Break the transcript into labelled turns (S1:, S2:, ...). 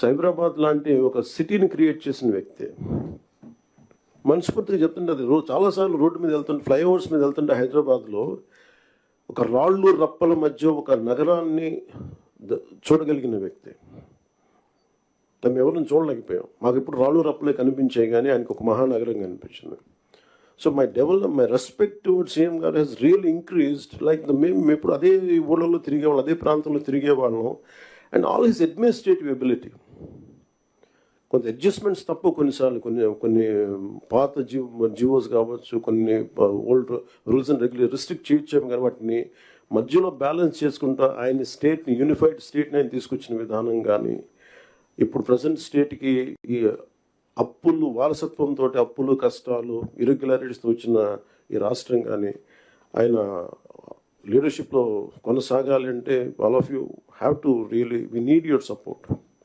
S1: సైబరాబాద్ లాంటి ఒక సిటీని క్రియేట్ చేసిన వ్యక్తి. మనస్ఫూర్తిగా చెప్తుంటే అది చాలాసార్లు రోడ్డు మీద వెళ్తుంటే, ఫ్లైఓవర్స్ మీద వెళ్తుంటే హైదరాబాద్లో ఒక రాళ్ళు రప్పల మధ్య ఒక నగరాన్ని చూడగలిగిన వ్యక్తి. మేము ఎవరిని చూడలేకపోయాం. మాకు ఇప్పుడు రాళ్ళు రప్పలే కనిపించాయి, కానీ ఆయనకు ఒక మహానగరం కనిపించింది. So my respect towards CM గారు హెస్ రియల్లీ ఇంక్రీజ్డ్. లైక్ మేము ఇప్పుడు అదే ఊళ్ళలో తిరిగేవాళ్ళం, అదే ప్రాంతంలో తిరిగేవాళ్ళం. And all his administrative ability, కొంత అడ్జస్ట్మెంట్స్ తప్ప కొన్నిసార్లు కొన్ని పాత జియోస్ కావచ్చు, కొన్ని ఓల్డ్ రూల్స్ అండ్ రిస్ట్రిక్ట్ చేయొచ్చాము, కానీ వాటిని మధ్యలో బ్యాలెన్స్ చేసుకుంటా ఆయన స్టేట్ని, యూనిఫైడ్ స్టేట్ని ఆయన తీసుకొచ్చిన విధానం కానీ, ఇప్పుడు ప్రజెంట్ స్టేట్కి ఈ అప్పులు, వారసత్వంతో అప్పులు, కష్టాలు, ఇరెగ్యులారిటీస్తో వచ్చిన ఈ రాష్ట్రం కానీ ఆయన లీడర్షిప్లో కొనసాగాలి అంటే all of you have to really, we need your support.